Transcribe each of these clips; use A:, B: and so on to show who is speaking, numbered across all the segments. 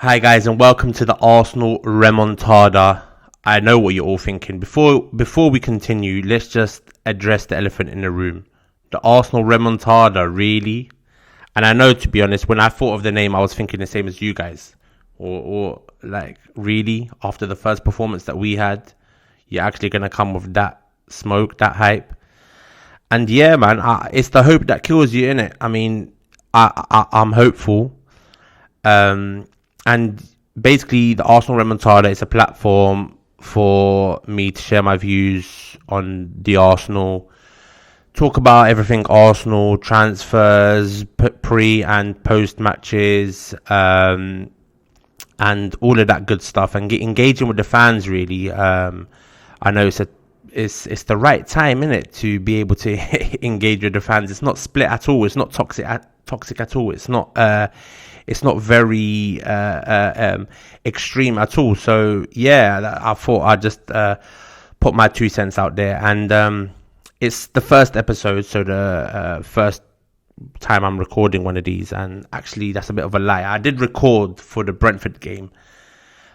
A: Hi guys, and welcome to the Arsenal Remontada. I know what you're all thinking. Before we continue, let's just address the elephant in the room. The Arsenal Remontada, really? And I know, to be honest, when I thought of the name, I was thinking the same as you guys. Or like, really? After the first performance that we had, you're actually going to come with that smoke, that hype? And yeah, man, it's the hope that kills you, innit? I mean, I'm hopeful. And basically, the Arsenal Remontada is a platform for me to share my views on the Arsenal, talk about everything Arsenal, transfers, pre and post matches, and all of that good stuff, and get engaging with the fans. Really, I know it's the right time, isn't it, to be able to engage with the fans. It's not split at all. It's not toxic at all. It's not very extreme at all. So yeah, I thought I'd just put my 2 cents out there. And it's the first episode, so the first time I'm recording one of these. And actually, that's a bit of a lie. I did record for the Brentford game,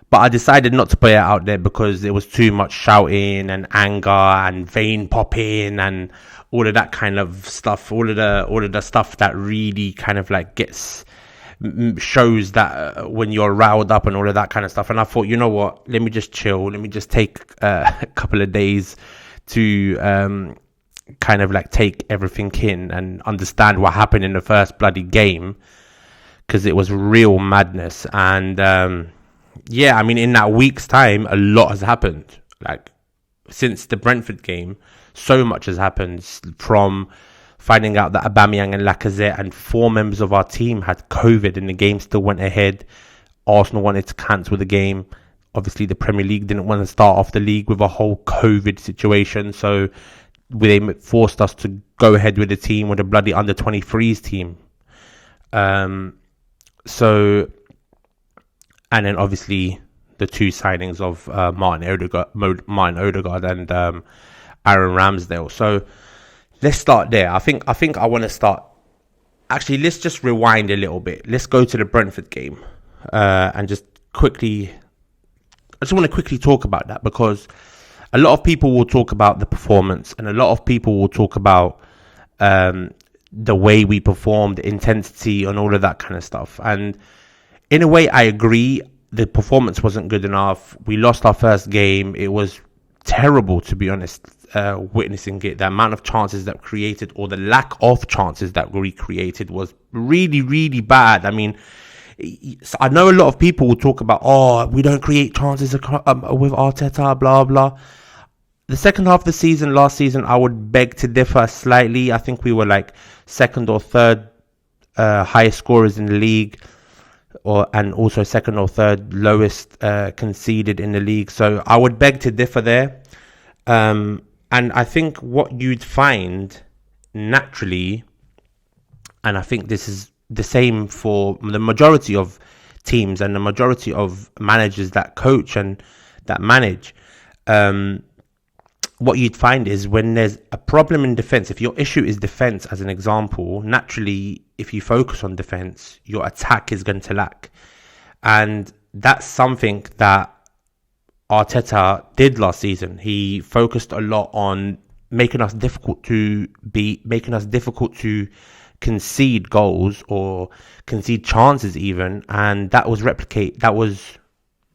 A: but I decided not to put it out there because there was too much shouting and anger and vein popping and all of that kind of stuff. All of the stuff that really kind of like shows that when you're riled up and all of that kind of stuff. And I thought, you know what, let me just chill, let me just take a couple of days to kind of like take everything in and understand what happened in the first bloody game, because it was real madness. And yeah, I mean, in that week's time, a lot has happened. Like, since the Brentford game, so much has happened, from finding out that Aubameyang and Lacazette and 4 members of our team had COVID and the game still went ahead. Arsenal wanted to cancel the game. Obviously, the Premier League didn't want to start off the league with a whole COVID situation, so they forced us to go ahead with the team, with a bloody under-23s team. And then obviously the 2 signings of Martin Odegaard and Aaron Ramsdale. So let's start there. I think I want to start. Actually, let's just rewind a little bit. Let's go to the Brentford game and just quickly. I just want to quickly talk about that, because a lot of people will talk about the performance, and a lot of people will talk about the way we performed, the intensity, and all of that kind of stuff. And in a way, I agree. The performance wasn't good enough. We lost our first game. It was terrible, to be honest. Witnessing it, the amount of chances that created, or the lack of chances that we created, was really, really bad. I mean, I know a lot of people will talk about, oh, we don't create chances with Arteta, blah blah. The second half of the season, last season, I would beg to differ slightly. I think we were like second or third highest scorers in the league, and also second or third lowest conceded in the league. So I would beg to differ there. And I think what you'd find naturally, and I think this is the same for the majority of teams and the majority of managers that coach and that manage, what you'd find is, when there's a problem in defense, if your issue is defense, as an example, naturally, if you focus on defense, your attack is going to lack. And that's something that Arteta did last season. He focused a lot on making us difficult to concede goals or concede chances even, and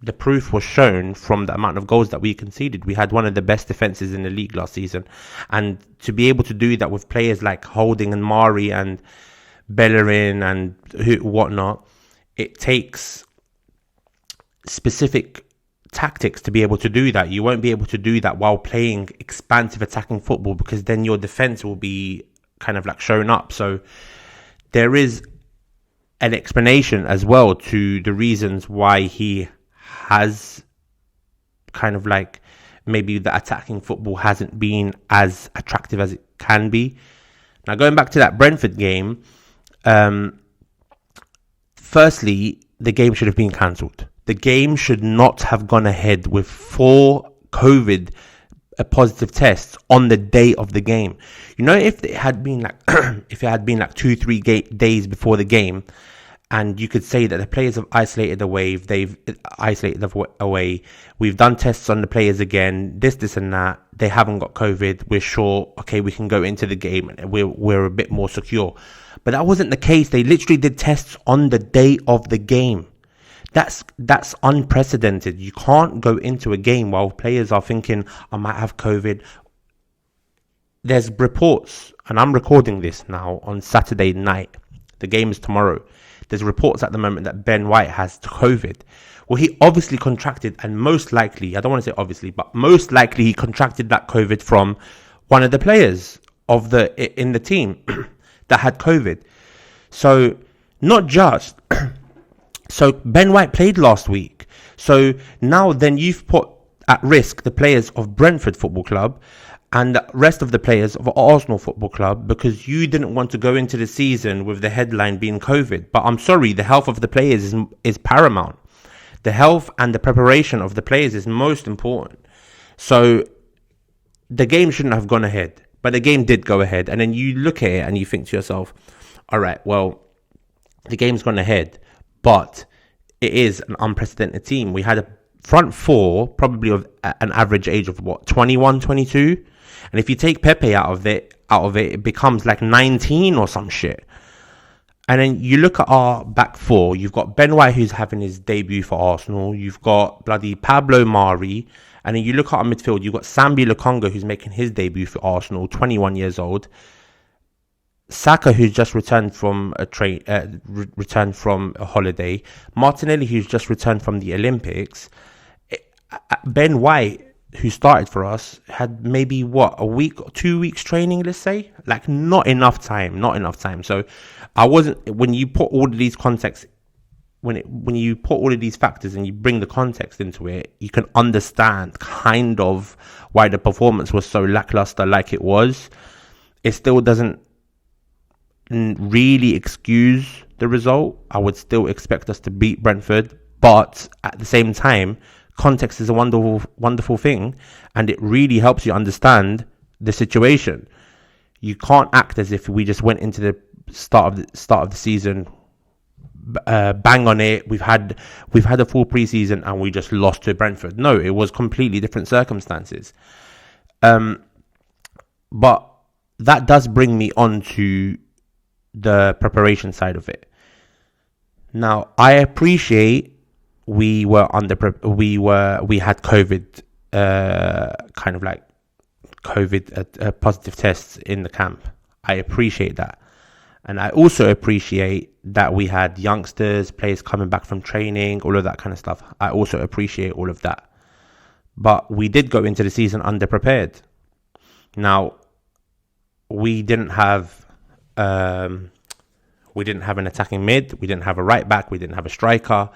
A: the proof was shown from the amount of goals that we conceded. We had one of the best defenses in the league last season, and to be able to do that with players like Holding and Mari and Bellerin and whatnot, it takes specific tactics to be able to do that. You won't be able to do that while playing expansive attacking football, because then your defense will be kind of like shown up. So there is an explanation as well to the reasons why he has kind of like, maybe the attacking football hasn't been as attractive as it can be. Now, going back to that Brentford game, firstly, the game should have been cancelled. The game should not have gone ahead with 4 COVID positive tests on the day of the game. You know, if it had been like 2-3 days before the game, And you could say that the players have isolated the wave. They've isolated the away. We've done tests on the players again. This, and that. They haven't got COVID. We're sure. Okay, we can go into the game and we're a bit more secure. But that wasn't the case. They literally did tests on the day of the game. That's unprecedented. You can't go into a game while players are thinking, I might have COVID. There's reports, and I'm recording this now on Saturday night. The game is tomorrow. There's reports at the moment that Ben White has COVID. Well, he obviously contracted, and most likely, I don't want to say obviously, but most likely he contracted that COVID from one of the players in the team that had COVID. So not just, so Ben White played last week. So now then you've put at risk the players of Brentford Football Club and the rest of the players of Arsenal Football Club because you didn't want to go into the season with the headline being COVID. But I'm sorry, the health of the players is paramount. The health and the preparation of the players is most important. So the game shouldn't have gone ahead, but the game did go ahead. And then you look at it and you think to yourself, all right, well, the game's gone ahead, but it is an unprecedented team. We had a front four, probably of an average age of 21, 22. And if you take Pepe out of it, it becomes like 19 or some shit. And then you look at our back four, you've got Ben White, who's having his debut for Arsenal. You've got bloody Pablo Mari. And then you look at our midfield, you've got Sambi Lokonga, who's making his debut for Arsenal, 21 years old. Saka, who's just returned from a holiday. Martinelli, who's just returned from the Olympics. Ben White, who started for us, had maybe a week or 2 weeks training, let's say, like not enough time. So when you put all of these contexts, when you put all of these factors and you bring the context into it, you can understand kind of why the performance was so lackluster like it was. It still doesn't really excuse the result. I would still expect us to beat Brentford, but at the same time, context is a wonderful thing, and it really helps you understand the situation. You can't act as if we just went into the start of the season bang on it. We've had a full preseason and we just lost to Brentford. No, it was completely different circumstances. But that does bring me on to the preparation side of it. Now, I appreciate we had COVID, kind of like COVID positive tests in the camp. I appreciate that. And I also appreciate that we had youngsters, players coming back from training, all of that kind of stuff. I also appreciate all of that. But we did go into the season underprepared. Now, we didn't have an attacking mid. We didn't have a right back. We didn't have a striker.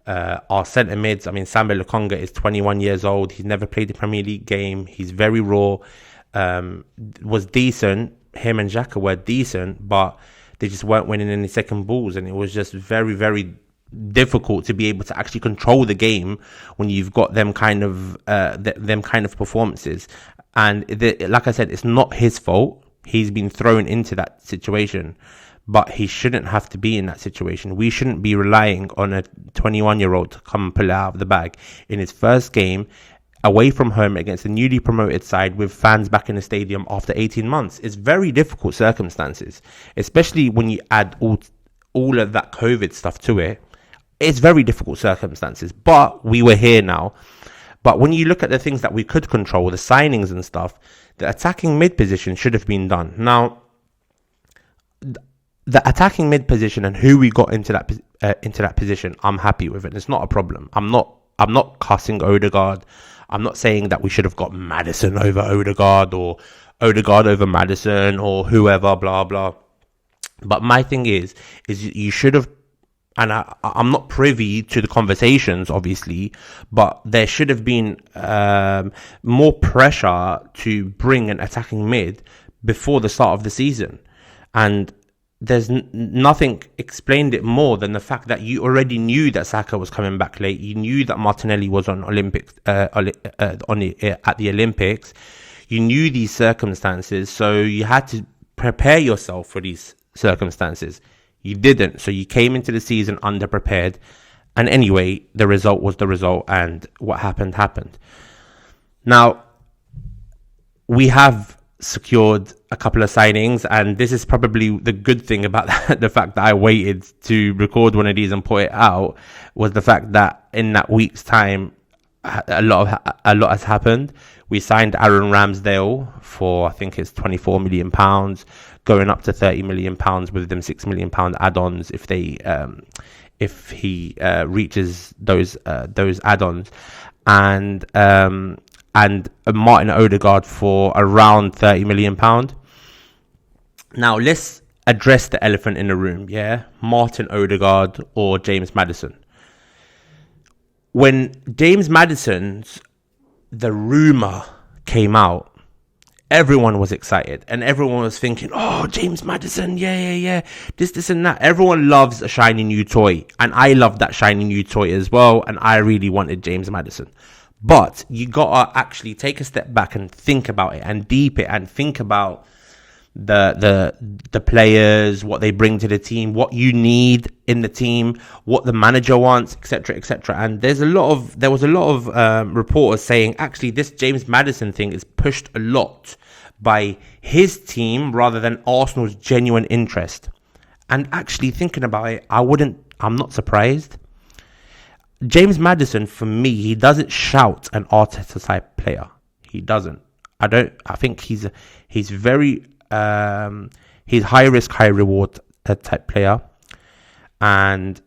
A: Our centre mids, Sambi Lokonga is 21 years old. He's never played a Premier League game. He's very raw. Was decent. Him and Xhaka were decent, but they just weren't winning any second balls, and it was just very, very difficult to be able to actually control the game when you've got them kind of performances. And like I said, it's not his fault. He's been thrown into that situation, but he shouldn't have to be in that situation. We shouldn't be relying on a 21-year-old to come and pull it out of the bag in his first game away from home against a newly promoted side with fans back in the stadium after 18 months. It's very difficult circumstances, especially when you add all of that COVID stuff to it. It's very difficult circumstances, but we were here now. But when you look at the things that we could control, the signings and stuff, the attacking mid position should have been done. Now, the attacking mid position and who we got into that position, I'm happy with it. It's not a problem. I'm not cussing Odegaard. I'm not saying that we should have got Maddison over Odegaard or Odegaard over Maddison or whoever, blah, blah. But my thing is you should have, and I'm not privy to the conversations, obviously, but there should have been more pressure to bring an attacking mid before the start of the season. And there's nothing explained it more than the fact that you already knew that Saka was coming back late. You knew that Martinelli was on Olympics at the Olympics. You knew these circumstances, so you had to prepare yourself for these circumstances. You didn't. So you came into the season underprepared. And anyway, the result was the result, and what happened, happened. Now, we have secured a couple of signings, and this is probably the good thing about that, the fact that I waited to record one of these and put it out, was the fact that in that week's time, a lot has happened. We signed Aaron Ramsdale for, I think it's £24 million, going up to £30 million with them £6 million add-ons if he reaches those add-ons, and Martin Odegaard for around £30 million. Now let's address the elephant in the room. Martin Odegaard or James Maddison. When James Maddison's the rumor came out, everyone was excited and everyone was thinking, oh, James Maddison, yeah, this and that. Everyone loves a shiny new toy, and I love that shiny new toy as well, and I really wanted James Maddison. But you gotta actually take a step back and think about it and deep it and think about the players, what they bring to the team, what you need in the team, what the manager wants, etc., etc. And there was a lot of reporters saying actually this James Maddison thing is pushed a lot by his team rather than Arsenal's genuine interest. And actually thinking about it, I'm not surprised. James Maddison, for me, he doesn't shout an Arteta type player. He doesn't. I think he's very he's high risk, high reward type player. And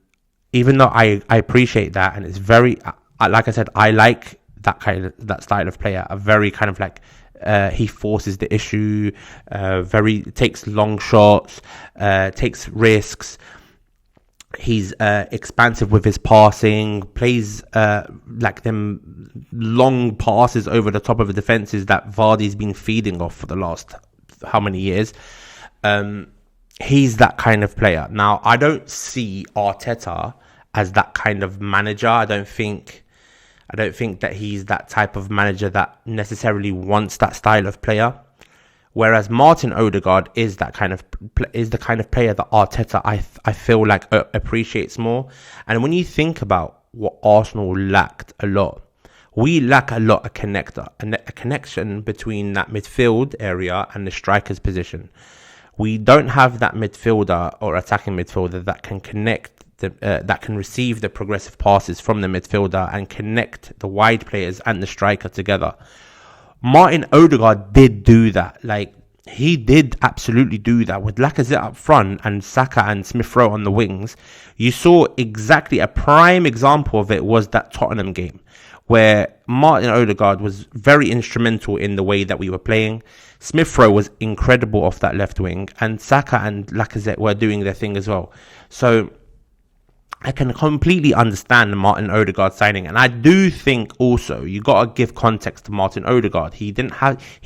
A: even though I appreciate that, and it's very, like I said, I like that style of player. A very kind of like he forces the issue, takes long shots, takes risks. He's expansive with his passing, plays like them long passes over the top of the defenses that Vardy's been feeding off for the last how many years. He's that kind of player. Now, I don't see Arteta as that kind of manager. I don't think that he's that type of manager that necessarily wants that style of player. Whereas Martin Odegaard is the kind of player that Arteta I feel like appreciates more. And when you think about what Arsenal lacked a lot, we lack a lot of connector, a connection between that midfield area and the striker's position. We don't have that midfielder or attacking midfielder that can connect, that can receive the progressive passes from the midfielder and connect the wide players and the striker together. Martin Odegaard did do that. Like, he did absolutely do that with Lacazette up front and Saka and Smith-Rowe on the wings. You saw exactly a prime example of it was that Tottenham game, where Martin Odegaard was very instrumental in the way that we were playing. Smith-Rowe was incredible off that left wing, and Saka and Lacazette were doing their thing as well. So I can completely understand the Martin Odegaard signing, and I do think also you got to give context to Martin Odegaard. He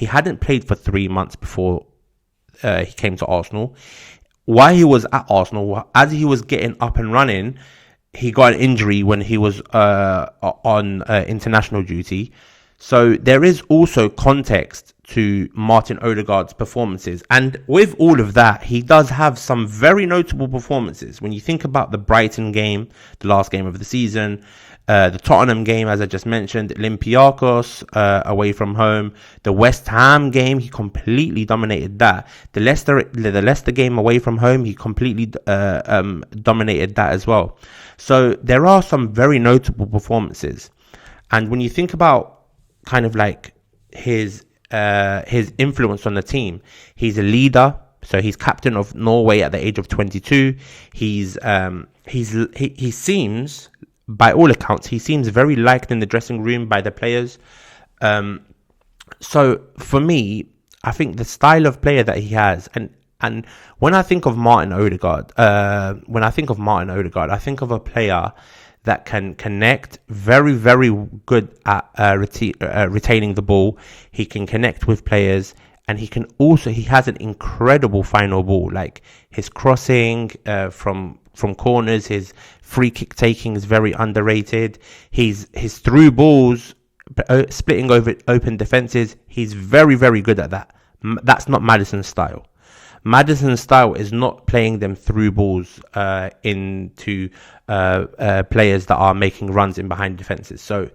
A: hadn't played for 3 months before he came to Arsenal. While he was at Arsenal, as he was getting up and running, he got an injury when he was on international duty. So there is also context to Martin Odegaard's performances. And with all of that, he does have some very notable performances. When you think about the Brighton game, the last game of the season, the Tottenham game, as I just mentioned, Olympiacos away from home, the West Ham game, he completely dominated that. The Leicester game away from home, he completely dominated that as well. So there are some very notable performances. And when you think about kind of like his influence on the team, he's a leader. So he's captain of Norway at the age of 22. He seems, by all accounts, he seems very liked in the dressing room by the players. So for me, I think the style of player that he has, and when I think of Martin Odegaard, I think of a player that can connect, very, very good at retaining the ball. He can connect with players, and he has an incredible final ball. Like his crossing from corners, his free kick taking is very underrated. His through balls, splitting over open defenses, he's very, very good at that. That's not Maddison's style. Maddison's style is not playing them through balls into players that are making runs in behind defenses. So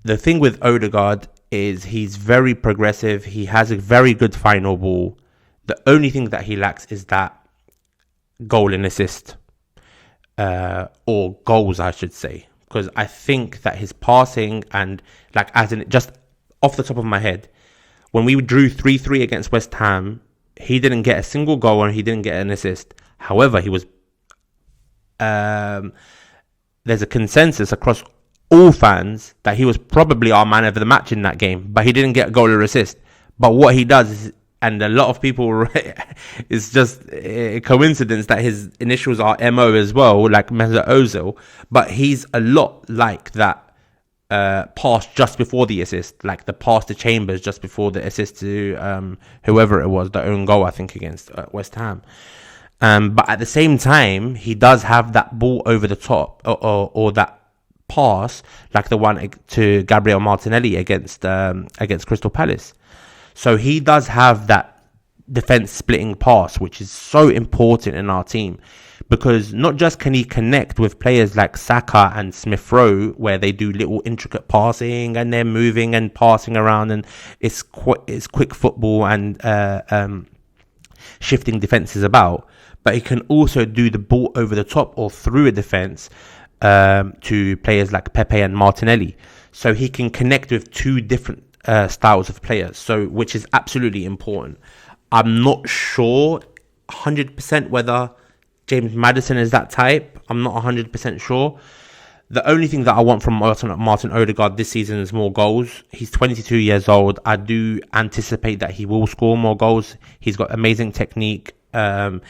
A: the thing with Odegaard is he's very progressive. He has a very good final ball. The only thing that he lacks is that goal and assist, or goals, I should say. Because I think that his passing and, like, as in, just off the top of my head, when we drew 3-3 against West Ham, he didn't get a single goal and he didn't get an assist. However, he was, there's a consensus across all fans that he was probably our man of the match in that game, but he didn't get a goal or assist. But what he does is, and a lot of people, it's just a coincidence that his initials are MO as well, like Mesut Ozil, but he's a lot like that pass just before the assist, like the pass to Chambers just before the assist to whoever it was, the own goal, I think, against West Ham. But at the same time, he does have that ball over the top, or that pass, like the one to Gabriel Martinelli against Crystal Palace. So he does have that defense splitting pass, which is so important in our team, because not just can he connect with players like Saka and Smith Rowe, where they do little intricate passing and they're moving and passing around, and it's quick football and shifting defenses about, but he can also do the ball over the top or through a defense to players like Pepe and Martinelli. So he can connect with two different styles of players, so which is absolutely important. I'm not sure 100% whether James Maddison is that type. I'm not 100% sure. The only thing that I want from Martin Odegaard this season is more goals. He's 22 years old. I do anticipate that he will score more goals. He's got amazing technique. I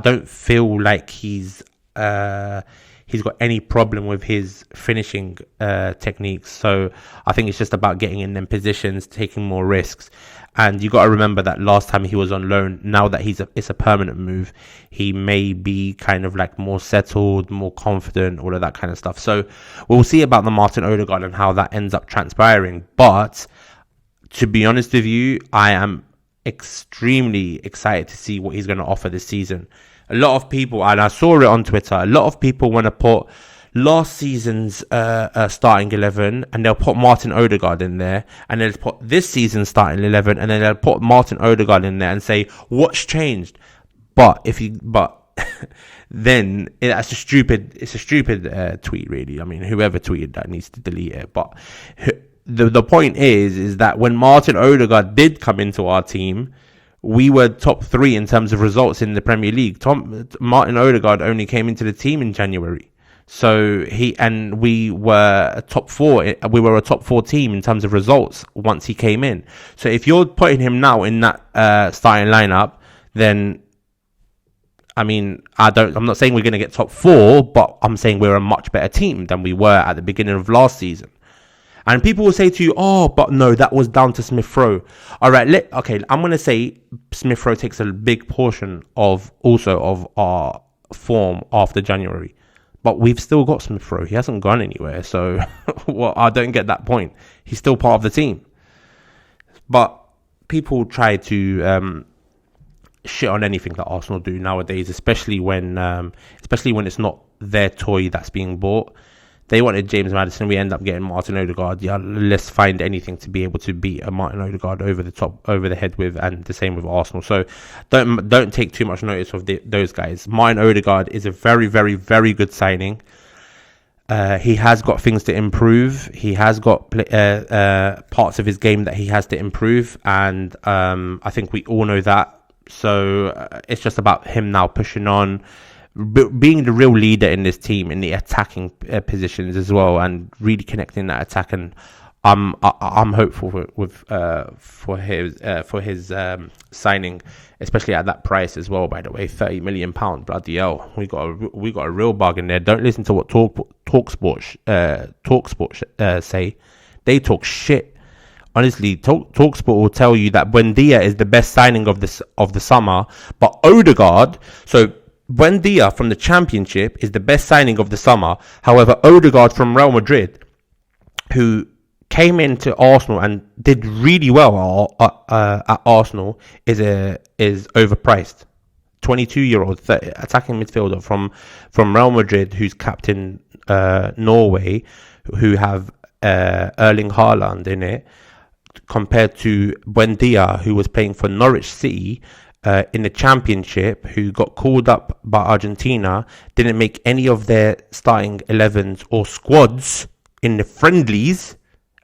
A: don't feel like he's got any problem with his finishing techniques. So I think it's just about getting in them positions, taking more risks. And you got to remember that last time he was on loan, now that it's a permanent move, he may be kind of like more settled, more confident, all of that kind of stuff. So we'll see about the Martin Odegaard and how that ends up transpiring. But to be honest with you, I am extremely excited to see what he's going to offer this season. A lot of people, and I saw it on Twitter, a lot of people want to put last season's starting 11 and they'll put Martin Odegaard in there, and they'll put this season's starting 11 and then they'll put Martin Odegaard in there and say, what's changed? But then it's a stupid tweet, really. I mean, whoever tweeted that needs to delete it. But the point is that when Martin Odegaard did come into our team, we were top 3 in terms of results in the Premier League. Martin Odegaard only came into the team in January. So we were a top 4. We were a top 4 team in terms of results once he came in. So if you're putting him now in that starting lineup, then I mean, I'm not saying we're going to get top 4, but I'm saying we're a much better team than we were at the beginning of last season. And people will say to you, oh, but no, that was down to Smith Rowe. All right, I'm going to say Smith Rowe takes a big portion of our form after January. But we've still got Smith Rowe. He hasn't gone anywhere. So well, I don't get that point. He's still part of the team. But people try to shit on anything that Arsenal do nowadays, especially when it's not their toy that's being bought. They wanted James Maddison. We end up getting Martin Odegaard. Yeah, let's find anything to be able to beat a Martin Odegaard over the head with, and the same with Arsenal. So don't take too much notice of those guys. Martin Odegaard is a very, very, very good signing. He has got things to improve. He has got parts of his game that he has to improve, and I think we all know that. So it's just about him now pushing on, being the real leader in this team in the attacking positions as well, and really connecting that attack. And I'm hopeful for his signing, especially at that price as well. By the way, £30 million. Bloody hell, we got a real bargain there. Don't listen to what Talksport say. They talk shit. Honestly, Talksport will tell you that Buendia is the best signing of the summer, but Odegaard. So Buendia from the Championship is the best signing of the summer. However, Odegaard from Real Madrid, who came into Arsenal and did really well at Arsenal, is overpriced. 22-year-old attacking midfielder from Real Madrid, who's captain Norway, who have Erling Haaland in it, compared to Buendia, who was playing for Norwich City in the Championship, who got called up by Argentina, didn't make any of their starting 11s or squads in the friendlies,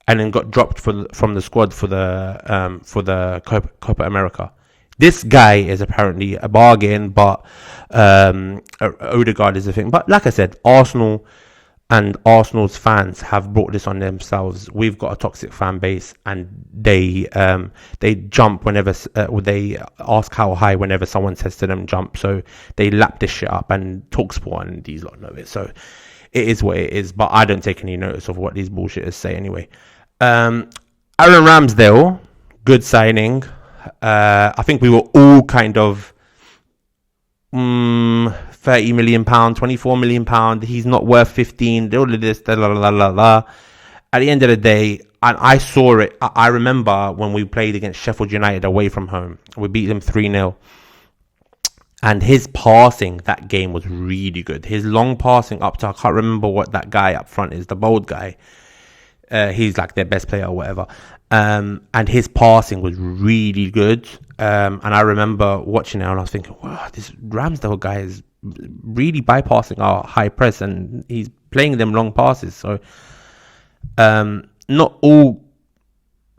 A: and then got dropped from the squad for the Copa America. This guy is apparently a bargain, but Odegaard is a thing. But like I said, Arsenal and Arsenal's fans have brought this on themselves. We've got a toxic fan base, and they jump whenever they ask how high whenever someone says to them jump. So they lap this shit up, and TalkSport and these lot know it. So it is what it is. But I don't take any notice of what these bullshitters say anyway. Aaron Ramsdale, good signing. I think we were all kind of £30 million, £24 million. He's not worth 15. All of this, la la la la. At the end of the day, and I saw it. I remember when we played against Sheffield United away from home. We beat them 3-0. And his passing that game was really good. His long passing up to, I can't remember what that guy up front is, the bold guy. He's like their best player or whatever. And his passing was really good. And I remember watching it and I was thinking, wow, this Ramsdale guy is really bypassing our high press and he's playing them long passes. So not all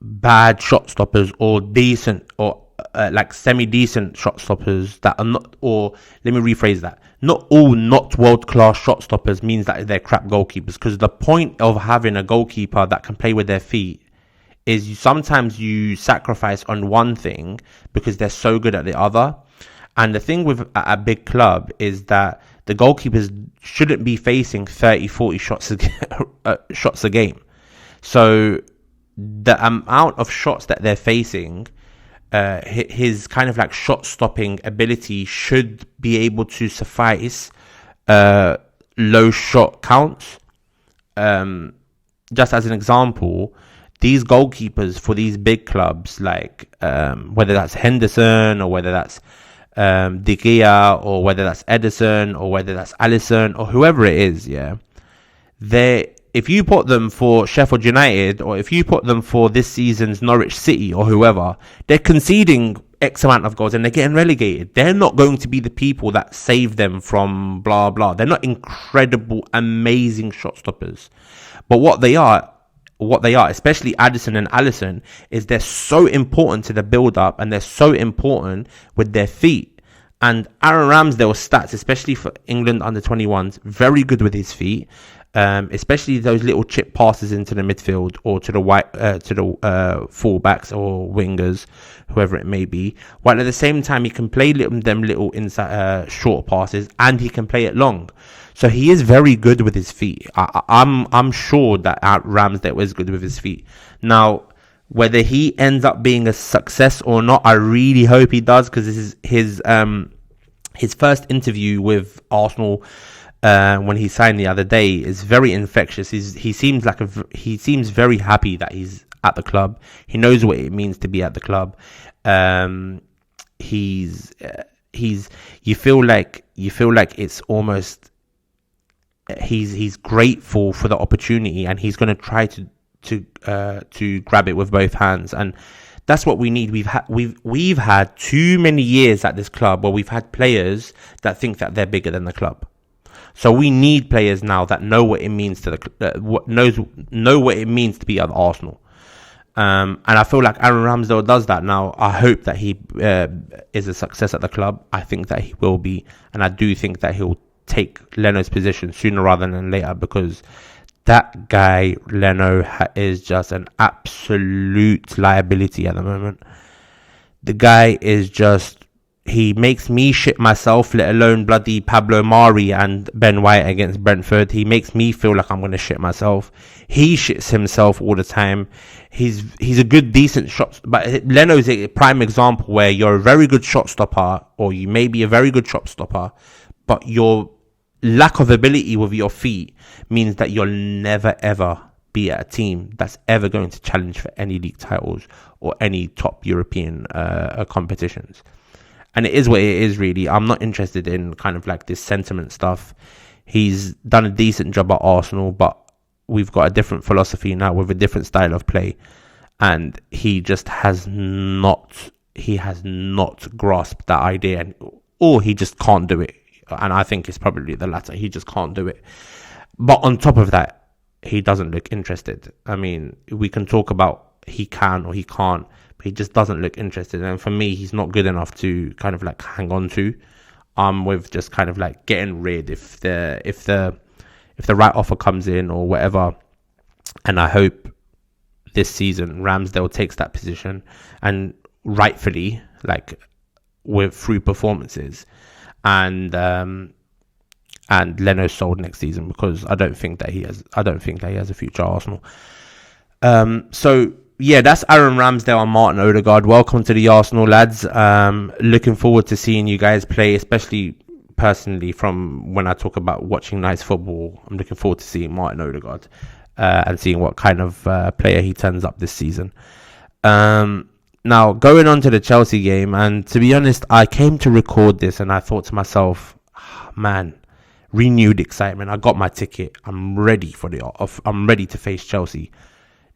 A: bad shot stoppers or decent or like semi-decent shot stoppers that are not, or let me rephrase that, not all not world-class shot stoppers means that they're crap goalkeepers, because the point of having a goalkeeper that can play with their feet is sometimes you sacrifice on one thing because they're so good at the other. And the thing with a big club is that the goalkeepers shouldn't be facing 30-40 shots a game. So the amount of shots that they're facing, his kind of like shot stopping ability should be able to suffice low shot counts. Just as an example, these goalkeepers for these big clubs, like whether that's Henderson or whether that's De Gea or whether that's Ederson or whether that's Alisson or whoever it is, yeah, if you put them for Sheffield United or if you put them for this season's Norwich City or whoever, they're conceding X amount of goals and they're getting relegated. They're not going to be the people that save them from blah blah. They're not incredible, amazing shot stoppers. But what they are, especially Addison and Alisson, is they're so important to the build-up and they're so important with their feet. And Aaron Ramsdale's stats, especially for England under-21s, very good with his feet. Especially those little chip passes into the midfield or to the fullbacks or wingers, whoever it may be. While at the same time, he can play them little inside short passes and he can play it long. So he is very good with his feet. I'm sure that Ramsdale is good with his feet. Now, whether he ends up being a success or not, I really hope he does, because this is his first interview with Arsenal. When he signed the other day is very infectious. He seems very happy that he's at the club. He knows what it means to be at the club. You feel like it's almost he's grateful for the opportunity and he's going to try to grab it with both hands. And that's what we need. We've had too many years at this club where we've had players that think that they're bigger than the club. So we need players now that know what it means to know what it means to be at Arsenal. And I feel like Aaron Ramsdale does that now. I hope that he is a success at the club. I think that he will be, and I do think that he'll take Leno's position sooner rather than later, because that guy Leno is just an absolute liability at the moment. The guy is just. He makes me shit myself, let alone bloody Pablo Mari and Ben White against Brentford. He makes me feel like I'm going to shit myself. He shits himself all the time. He's a good, decent shot. But Leno's a prime example where you're a very good shot stopper, or you may be a very good shot stopper, but your lack of ability with your feet means that you'll never, ever be at a team that's ever going to challenge for any league titles or any top European competitions. And it is what it is, really. I'm not interested in kind of like this sentiment stuff. He's done a decent job at Arsenal, but we've got a different philosophy now with a different style of play. And he just has not grasped that idea, or he just can't do it. And I think it's probably the latter. He just can't do it. But on top of that, he doesn't look interested. I mean, we can talk about he can or he can't, but he just doesn't look interested. And for me, he's not good enough to kind of like hang on to. With just kind of like getting rid if the right offer comes in or whatever. And I hope this season Ramsdale takes that position, and rightfully, like through performances, and Leno's sold next season, because I don't think that he has a future at Arsenal. So yeah, that's Aaron Ramsdale and Martin Odegaard. Welcome to the Arsenal, lads. Looking forward to seeing you guys play, especially personally from when I talk about watching nice football. I'm looking forward to seeing Martin Odegaard and seeing what kind of player he turns up this season. Now, going on to the Chelsea game, and to be honest, I came to record this and I thought to myself, man, renewed excitement. I got my ticket. I'm ready to face Chelsea.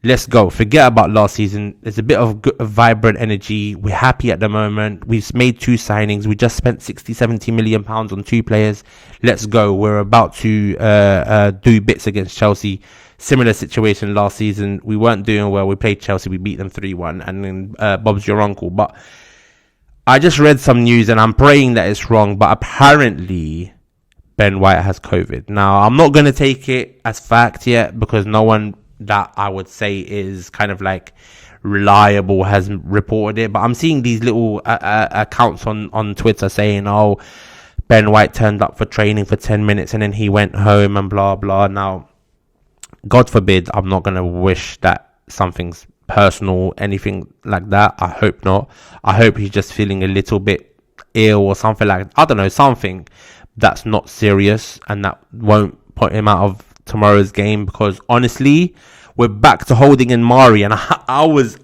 A: Let's go. Forget about last season. There's a bit of vibrant energy. We're happy at the moment. We've made 2 signings. We just spent 60-70 million pounds on 2 players. Let's go. We're about to do bits against Chelsea. Similar situation last season. We weren't doing well. We played Chelsea. We beat them 3-1. And then Bob's your uncle. But I just read some news and I'm praying that it's wrong. But apparently Ben White has COVID. Now, I'm not going to take it as fact yet, because no one that I would say is kind of like reliable has reported it. But I'm seeing these little accounts on Twitter saying, oh, Ben White turned up for training for 10 minutes and then he went home and blah, blah. Now, God forbid, I'm not going to wish that something's personal, anything like that. I hope not. I hope he's just feeling a little bit ill or something like, I don't know, something that's not serious and that won't put him out of tomorrow's game, because honestly, we're back to Holding and Mari, and I was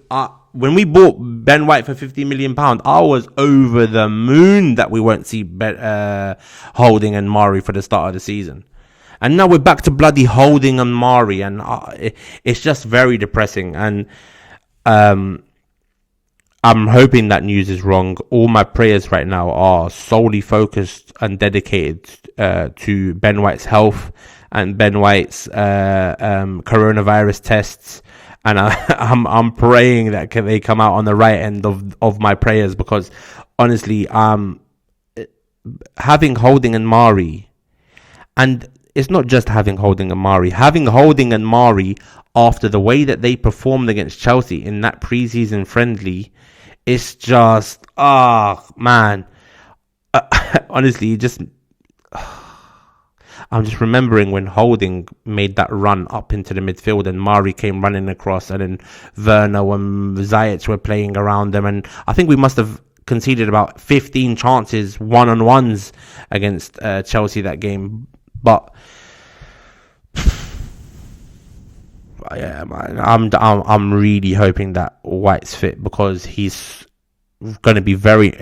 A: when we bought Ben White for £50 million, I was over the moon that we won't see Holding and Mari for the start of the season, and now we're back to bloody Holding and Mari, and it's just very depressing. And I'm hoping that news is wrong. All my prayers right now are solely focused and dedicated to Ben White's health and Ben White's coronavirus tests, and I'm praying that they come out on the right end of my prayers, because honestly, having Holding and Mari, and it's not just having Holding and Mari after the way that they performed against Chelsea in that pre-season friendly, it's just, man, honestly, I'm just remembering when Holding made that run up into the midfield and Mari came running across, and then Werner and Ziyech were playing around them, and I think we must have conceded about 15 chances, one-on-ones against Chelsea that game. But yeah, man, I'm really hoping that White's fit, because he's going to be very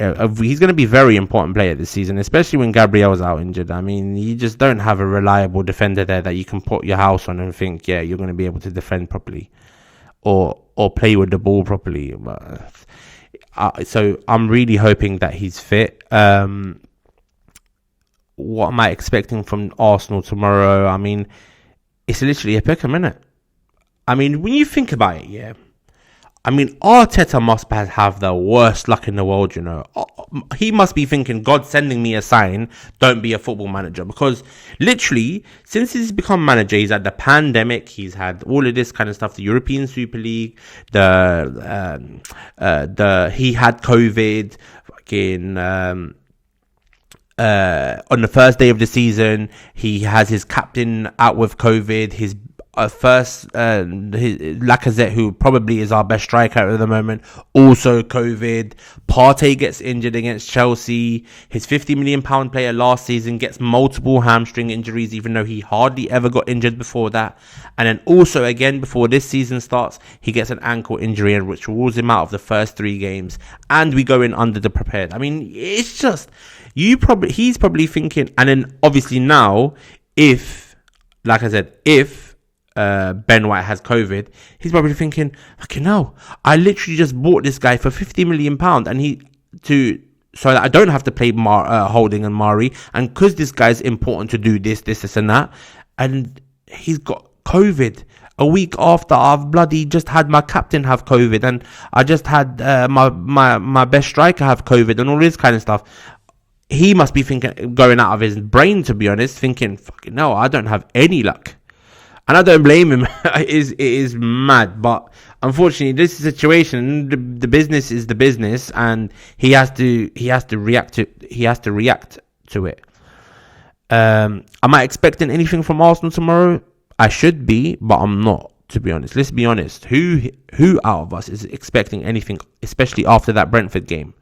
A: important player this season, especially when Gabriel's out injured. I mean, you just don't have a reliable defender there that you can put your house on and think, yeah, you're going to be able to defend properly or play with the ball properly. So I'm really hoping that he's fit. What am I expecting from Arsenal tomorrow? I mean, it's literally a pick 'em, innit? I mean, when you think about it, yeah. I mean, Arteta must have the worst luck in the world, you know. He must be thinking, God sending me a sign, don't be a football manager. Because literally, since he's become manager, he's had the pandemic, he's had all of this kind of stuff, the European Super League, he had COVID, fucking, on the first day of the season, he has his captain out with COVID, his First, Lacazette, who probably is our best striker at the moment, also COVID. Partey gets injured against Chelsea. His £50 million player last season gets multiple hamstring injuries, even though he hardly ever got injured before that. And then also again, before this season starts, he gets an ankle injury, which rules him out of the first 3 games. And we go in under the prepared. I mean, it's just, he's probably thinking, and then obviously now, if Ben White has COVID, he's probably thinking, okay, no, I literally just bought this guy for £50 million, and so that I don't have to play Holding and Mari, and because this guy's important to do this, and that, and he's got COVID a week after I've bloody just had my captain have COVID, and I just had my best striker have COVID, and all this kind of stuff. He must be thinking, going out of his brain, to be honest, thinking, fucking no, I don't have any luck. And I don't blame him. It is mad, but unfortunately, this is a situation. The business is the business, and he has to react to it. Am I expecting anything from Arsenal tomorrow? I should be, but I'm not. To be honest, let's be honest. Who out of us is expecting anything, especially after that Brentford game?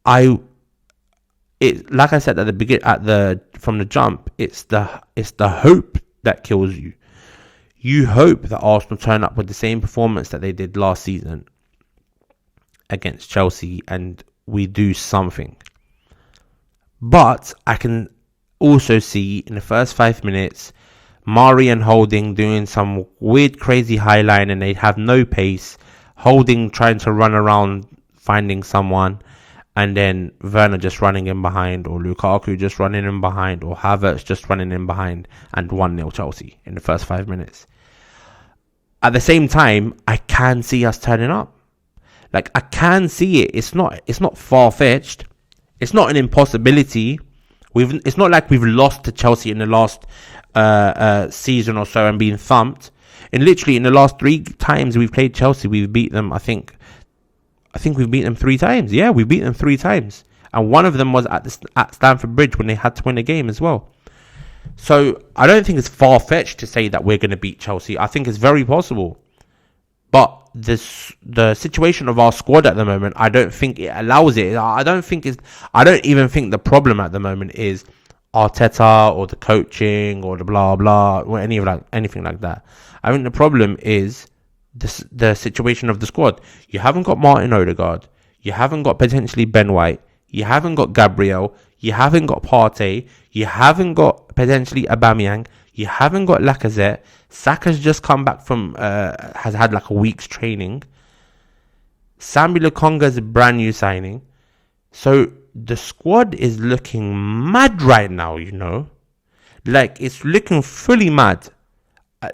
A: Like I said at the beginning, from the jump, it's the hope that kills you. You hope that Arsenal turn up with the same performance that they did last season against Chelsea, and we do something. But I can also see in the first 5 minutes, Mari and Holding doing some weird, crazy high line, and they have no pace. Holding trying to run around finding someone, and then Werner just running in behind, or Lukaku just running in behind, or Havertz just running in behind, and 1-0 Chelsea in the first 5 minutes. At the same time, I can see us turning up. Like, I can see it. It's not far-fetched. It's not an impossibility. It's not like we've lost to Chelsea in the last season or so and been thumped. And literally in the last 3 times we've played Chelsea, we've beat them, I think we've beaten them 3 times. Yeah, we beat them 3 times. And one of them was at Stamford Bridge when they had to win a game as well. So I don't think it's far-fetched to say that we're going to beat Chelsea. I think it's very possible. But the situation of our squad at the moment, I don't think it allows it. I don't even think the problem at the moment is Arteta or the coaching or the blah blah or anything like that. I think the problem is the situation of the squad. You haven't got Martin Odegaard. You haven't got potentially Ben White. You haven't got Gabriel. You haven't got Partey. You haven't got potentially Aubameyang. You haven't got Lacazette. Saka's just come back from, has had like a week's training. Sambi Lokonga's a brand new signing. So the squad is looking mad right now, you know. Like, it's looking fully mad.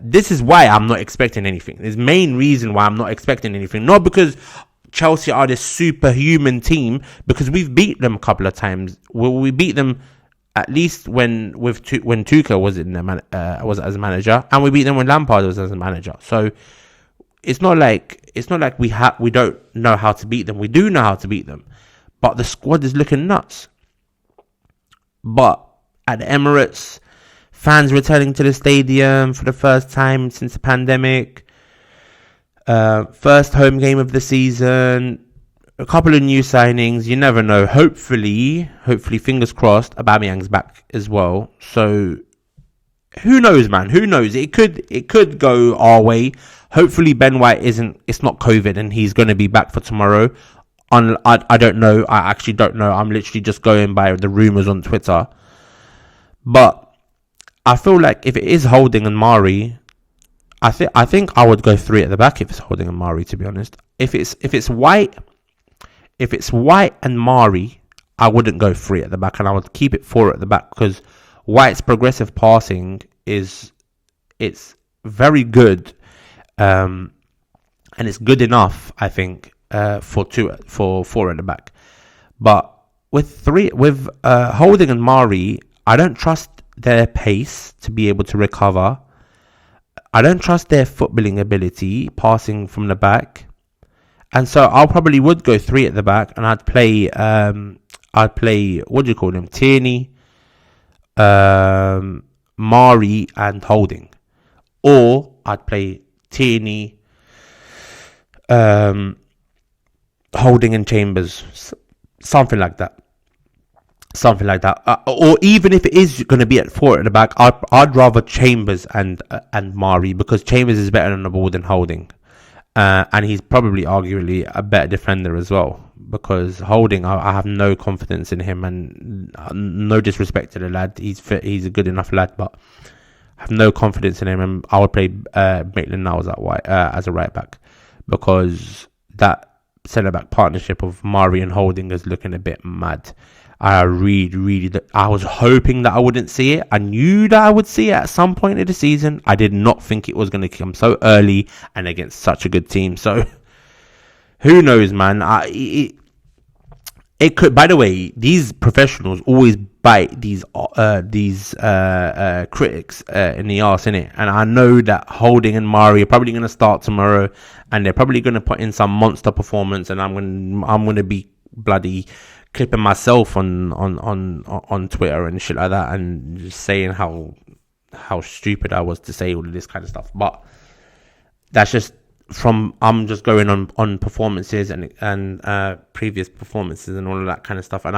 A: This is why I'm not expecting anything. There's main reason why I'm not expecting anything. Not because Chelsea are this superhuman team, because we've beat them a couple of times. We beat them at least when Tuchel was was as a manager, and we beat them when Lampard was as a manager. So it's not like we don't know how to beat them. We do know how to beat them, but the squad is looking nuts. But at the Emirates, fans returning to the stadium for the first time since the pandemic. First home game of the season. A couple of new signings. You never know. Hopefully, fingers crossed, Aubameyang's back as well. So, who knows, man? Who knows? It could go our way. Hopefully, Ben White it's not COVID and he's going to be back for tomorrow. I don't know. I actually don't know. I'm literally just going by the rumours on Twitter. But I feel like if it is Holding and Mari, I think I would go 3 at the back if it's Holding and Mari, to be honest. If it's White and Mari, I wouldn't go 3 at the back, and I would keep it 4 at the back, because White's progressive passing it's very good, and it's good enough, I think, for 4 at the back. But with Holding and Mari, I don't trust their pace to be able to recover. I don't trust their footballing ability, passing from the back. And so I probably would go 3 at the back, and I'd play, what do you call them? Tierney, Mari and Holding. or I'd play Tierney, Holding and Chambers, something like that. Or even if it is going to be at 4 at the back, I'd rather Chambers and Mari, because Chambers is better on the ball than Holding, and he's probably arguably a better defender as well. Because Holding, I have no confidence in him, and no disrespect to the lad, he's fit, he's a good enough lad, but I have no confidence in him, and I would play Maitland-Niles as a right back, because that centre back partnership of Mari and Holding is looking a bit mad. I was hoping that I wouldn't see it. I knew that I would see it at some point in the season. I did not think it was going to come so early and against such a good team. So who knows, man? It could. By the way, these professionals always bite these critics in the arse, innit? And I know that Holding and Mari are probably going to start tomorrow, and they're probably going to put in some monster performance, and I'm gonna be bloody clipping myself on Twitter and shit like that, and just saying how stupid I was to say all of this kind of stuff. But that's just I'm just going on performances and previous performances and all of that kind of stuff, and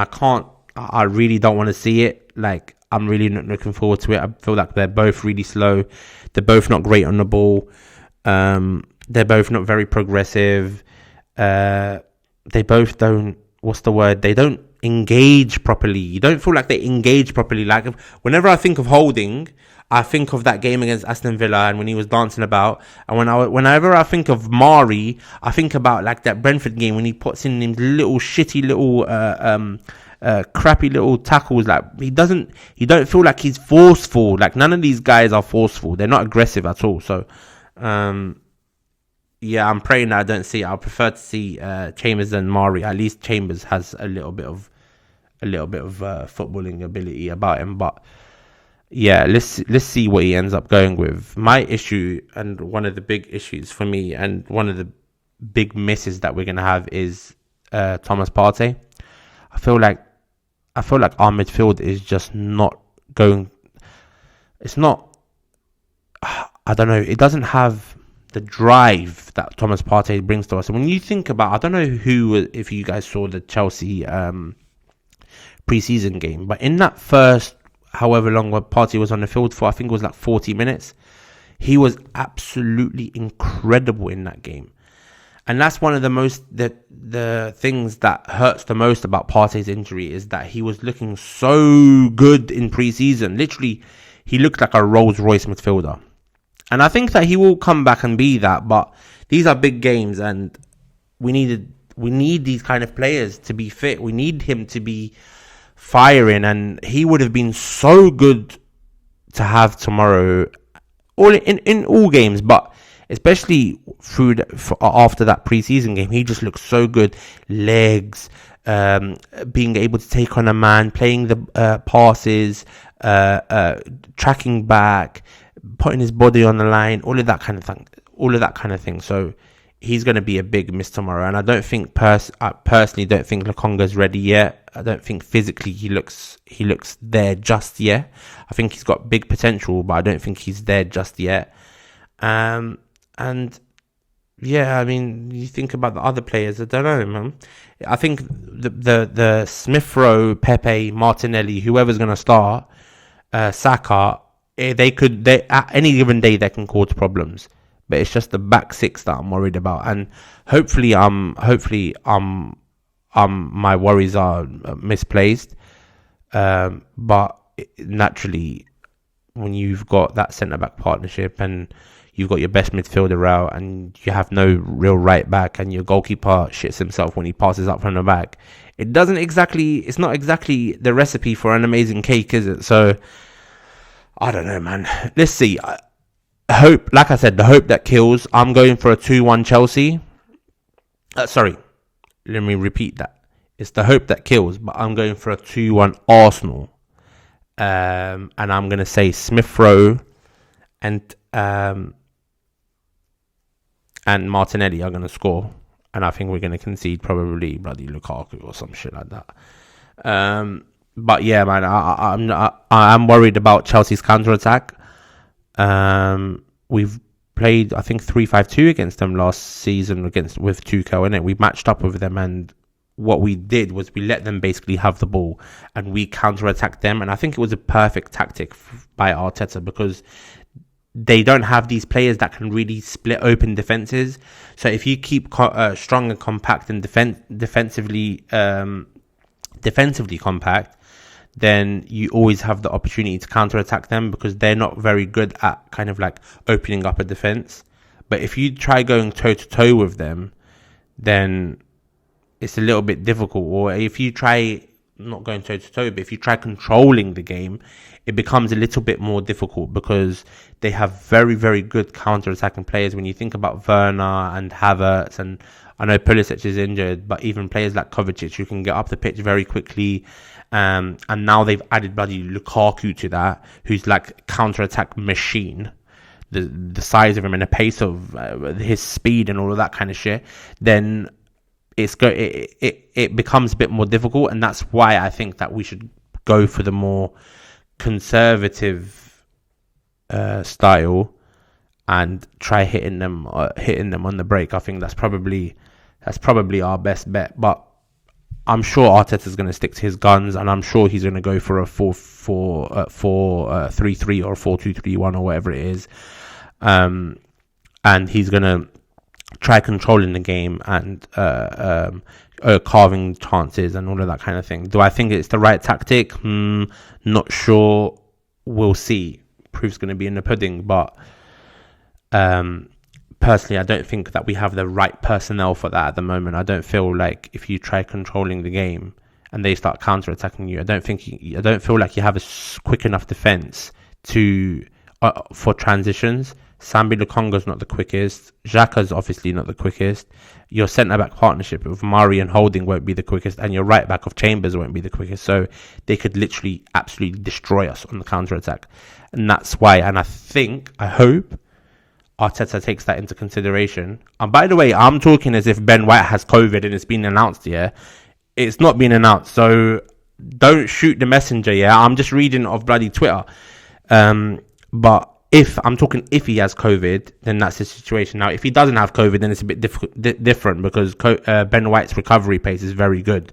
A: I really don't want to see it. Like, I'm really not looking forward to it. I feel like they're both really slow. They're both not great on the ball. They're both not very progressive. They both don't. What's the word? They don't engage properly. You don't feel like they engage properly. Like, whenever I think of Holding, I think of that game against Aston Villa and when he was dancing about. And whenever I think of Mari, I think about like that Brentford game when he puts in them little shitty little crappy little tackles. Like, you don't feel like he's forceful. Like, none of these guys are forceful. They're not aggressive at all. So yeah, I'm praying that I don't see it. I prefer to see Chambers than Mari. At least Chambers has a little bit of footballing ability about him. But yeah, let's see what he ends up going with. My issue, and one of the big issues for me, and one of the big misses that we're gonna have, is Thomas Partey. I feel like our midfield is just not going. It's not. I don't know. It doesn't have the drive that Thomas Partey brings to us. And when you think about, I don't know if you guys saw the Chelsea pre-season game, but in that first, however long Partey was on the field for, I think it was like 40 minutes, he was absolutely incredible in that game. And that's one of the things that hurts the most about Partey's injury, is that he was looking so good in pre-season. Literally, he looked like a Rolls-Royce midfielder. And I think that he will come back and be that, but these are big games, and we need these kind of players to be fit. We need him to be firing, and he would have been so good to have tomorrow, all in all games, but especially after that preseason game. He just looks so good. Legs, being able to take on a man, playing the passes, tracking back, putting his body on the line, all of that kind of thing. So he's going to be a big miss tomorrow, and I don't think I personally don't think Lokonga's ready yet. I don't think physically he looks there just yet. I think he's got big potential, but I don't think he's there just yet. And yeah, I mean, you think about the other players, I don't know, man. I think the Smith Rowe, Pepe, Martinelli, whoever's going to start, Saka, they at any given day they can cause problems, but it's just the back six that I'm worried about. And hopefully my worries are misplaced, but naturally, when you've got that centre back partnership and you've got your best midfielder out and you have no real right back and your goalkeeper shits himself when he passes up from the back, it's not exactly the recipe for an amazing cake, is it? So I don't know, man. Let's see. Like I said, the hope that kills. I'm going for a 2-1 Chelsea. Sorry, let me repeat that. It's the hope that kills, but I'm going for a 2-1 Arsenal. And I'm going to say Smith Rowe and Martinelli are going to score. And I think we're going to concede probably bloody Lukaku or some shit like that. But yeah, man, I'm worried about Chelsea's counter-attack. we've played, I think, 3-5-2 against them last season with Tuchel, innit? We matched up with them, and what we did was we let them basically have the ball and we counter-attacked them. And I think it was a perfect tactic by Arteta, because they don't have these players that can really split open defenses. So if you keep strong and compact and defensively compact, then you always have the opportunity to counter-attack them, because they're not very good at kind of like opening up a defense. But if you try going toe-to-toe with them, then it's a little bit difficult. Or if you try not going toe-to-toe, but if you try controlling the game, it becomes a little bit more difficult, because they have very, very good counter-attacking players. When you think about Werner and Havertz, and I know Pulisic is injured, but even players like Kovacic who can get up the pitch very quickly. And now they've added bloody Lukaku to that, who's like counter-attack machine. The size of him and the pace of his speed and all of that kind of shit. Then it becomes a bit more difficult, and that's why I think that we should go for the more conservative style and try hitting them on the break. I think that's probably our best bet. But I'm sure Arteta's going to stick to his guns, and I'm sure he's going to go for a 4-3-3 or 4-2-3-1 or whatever it is. And he's going to try controlling the game and carving chances and all of that kind of thing. Do I think it's the right tactic? Not sure. We'll see. Proof's going to be in the pudding. But personally, I don't think that we have the right personnel for that at the moment. I don't feel like if you try controlling the game and they start counter-attacking you, I don't feel like you have a quick enough defense for transitions. Sambi Lukonga's not the quickest. Xhaka's obviously not the quickest. Your centre-back partnership of Mari and Holding won't be the quickest, and your right-back of Chambers won't be the quickest. So they could literally absolutely destroy us on the counter-attack. And that's why, and I hope Arteta takes that into consideration. And by the way, I'm talking as if Ben White has COVID and it's been announced, yeah? It's not been announced, so don't shoot the messenger, yeah? I'm just reading off bloody Twitter. But if he has COVID, then that's the situation. Now, if he doesn't have COVID, then it's a bit different, because Ben White's recovery pace is very good.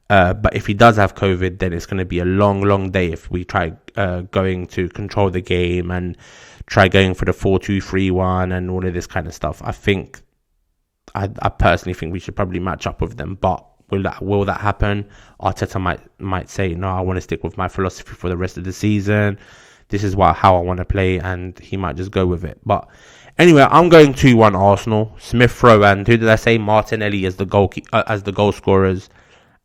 A: But if he does have COVID, then it's going to be a long, long day if we try going to control the game and try going for the 4-2-3-1 and all of this kind of stuff. I personally think we should probably match up with them. But will that happen? Arteta might say, no, I want to stick with my philosophy for the rest of the season. This is how I want to play, and he might just go with it. But anyway, I'm going 2-1 Arsenal. Smith Rowe and who did I say? Martinelli as the goal scorers,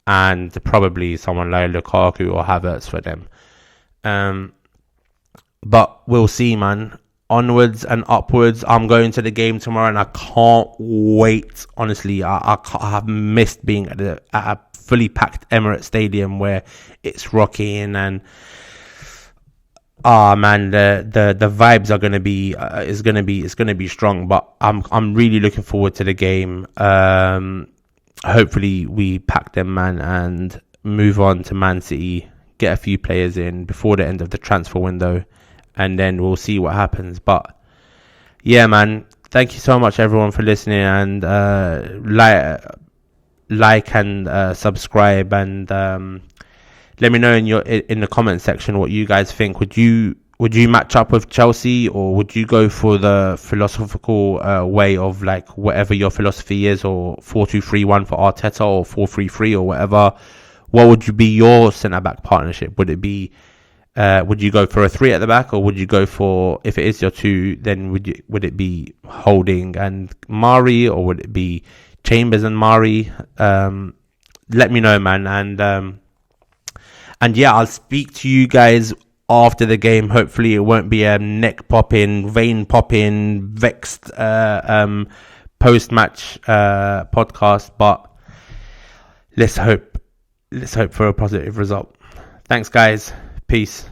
A: and probably someone like Lukaku or Havertz for them. But we'll see, man. Onwards and upwards. I'm going to the game tomorrow, and I can't wait. Honestly, I have missed being at a fully packed Emirates Stadium where it's rocking and. Man, the vibes are gonna be it's gonna be strong. But I'm really looking forward to the game. Hopefully we pack them, man, and move on to Man City. Get a few players in before the end of the transfer window, and then we'll see what happens. But yeah, man, thank you so much everyone for listening, and like and subscribe, and let me know in the comment section what you guys think. Would you match up with Chelsea, or would you go for the philosophical way of like whatever your philosophy is, or 4-2-3-1 for Arteta, or 4-3-3 or whatever? What would be your centre back partnership? Would it be would you go for a 3 at the back, or would you go for, if it is your 2, then would it be Holding and Mari, or would it be Chambers and Mari? Let me know, man, and yeah, I'll speak to you guys after the game. Hopefully it won't be a neck popping, vein popping, vexed post-match podcast, but let's hope for a positive result. Thanks, guys. Peace.